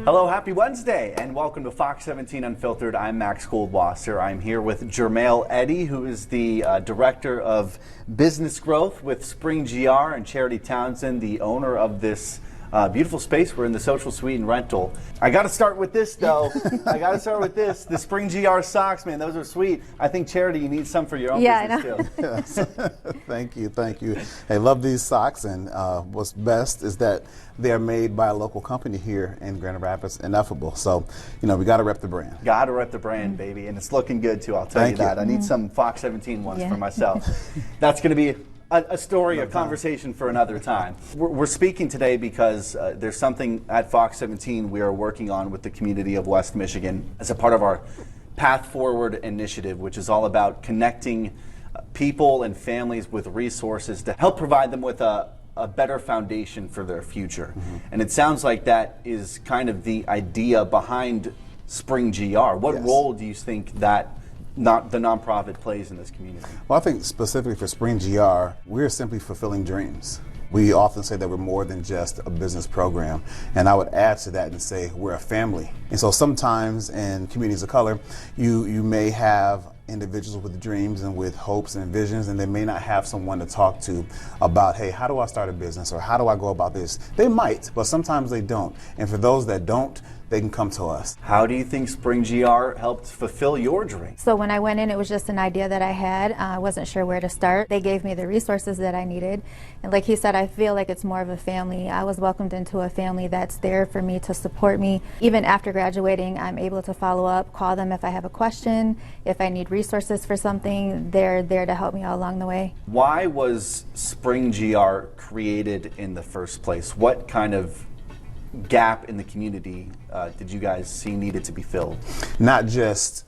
Hello, happy Wednesday, and welcome to Fox 17 Unfiltered. I'm Max Goldwasser. I'm here with Jermail Eddy, who is the Director of Business Growth with Spring GR, and Charity Townsend, the owner of this beautiful space. We're in the Social Suite and Rental. I got to start with this, though. The Spring GR socks, man, those are sweet. I think, Charity, you need some for your own business, too. Yes. Thank you. I love these socks, and what's best is that they are made by a local company here in Grand Rapids, Ineffable. So, we got to rep the brand. Got to rep the brand, baby, and it's looking good, too, I'll tell you that. I need some Fox 17 ones for myself. That's going to be a story, a conversation for another time. We're speaking today because there's something at Fox 17 we are working on with the community of West Michigan as a part of our Path Forward initiative, which is all about connecting people and families with resources to help provide them with a better foundation for their future. And it sounds like that is kind of the idea behind Spring GR. What role do you think that the nonprofit plays in this community? Well, I think specifically for Spring GR, we're simply fulfilling dreams. We often say that we're more than just a business program, and I would add to that and say we're a family. And so sometimes in communities of color, you may have individuals with dreams and with hopes and visions, and they may not have someone to talk to about, hey, how do I start a business, or how do I go about this? They might, but sometimes they don't. And for those that don't, they can come to us. How do you think Spring GR helped fulfill your dream? So when I went in, it was just an idea that I had. I wasn't sure where to start. They gave me the resources that I needed. And like he said, I feel like it's more of a family. I was welcomed into a family that's there for me to support me. Even after graduating, I'm able to follow up, call them if I have a question, if I need resources for something. They're there to help me all along the way. Why was Spring GR created in the first place? What kind of gap in the community did you guys see needed to be filled? Not just,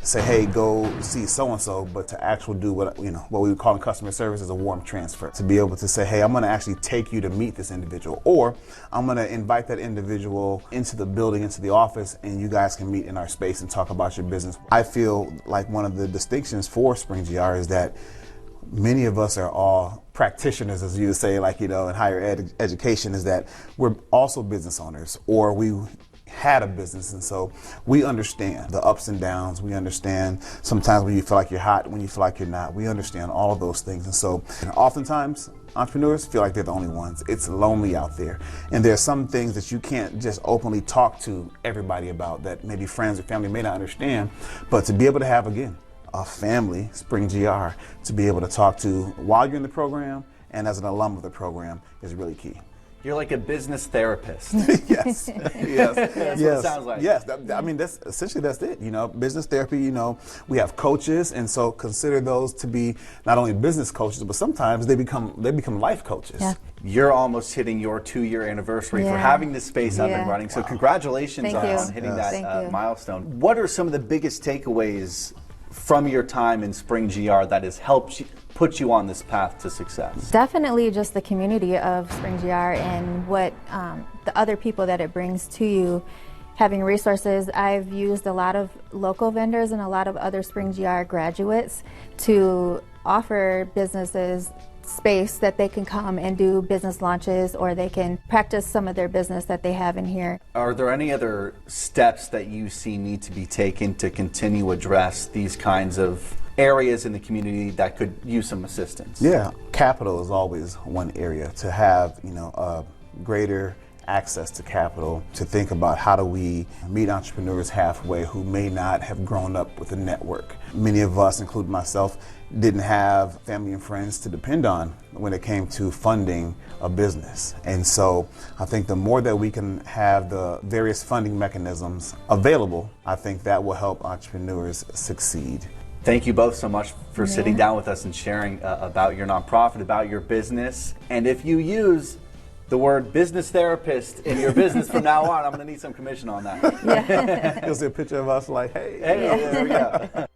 say, hey, go see so-and-so, but to actually do what we would call in customer service as a warm transfer. To be able to say, hey, I'm going to actually take you to meet this individual, or I'm going to invite that individual into the building, into the office, and you guys can meet in our space and talk about your business. I feel like one of the distinctions for Spring GR is that many of us are all practitioners, as you would say, in higher education, is that we're also business owners, or we had a business, and so we understand the ups and downs. We understand sometimes when you feel like you're hot, when you feel like you're not. We understand all of those things, and so oftentimes entrepreneurs feel like they're the only ones. It's lonely out there, and there's some things that you can't just openly talk to everybody about that maybe friends or family may not understand, but to be able to have, again, a family, Spring GR, to be able to talk to while you're in the program and as an alum of the program is really key. You're like a business therapist. Yes. That's what it sounds like. Yes, that's essentially that's it. Business therapy. We have coaches, and so consider those to be not only business coaches, but sometimes they become life coaches. Yeah. You're almost hitting your 2-year anniversary for having this space up and running. So congratulations on hitting that milestone. What are some of the biggest takeaways from your time in Spring GR that has helped put you on this path to success? Definitely just the community of Spring GR and what the other people that it brings to you. Having resources, I've used a lot of local vendors and a lot of other Spring GR graduates to offer businesses space that they can come and do business launches, or they can practice some of their business that they have in here. Are there any other steps that you see need to be taken to continue to address these kinds of areas in the community that could use some assistance? Yeah, capital is always one area. To have a greater access to capital, to think about how do we meet entrepreneurs halfway who may not have grown up with a network. Many of us, including myself, didn't have family and friends to depend on when it came to funding a business. And so I think the more that we can have the various funding mechanisms available, I think that will help entrepreneurs succeed. Thank you both so much for sitting down with us and sharing about your nonprofit, about your business. And if you use the word business therapist in your business from now on, I'm going to need some commission on that. You'll see a picture of us like, hey. There we go.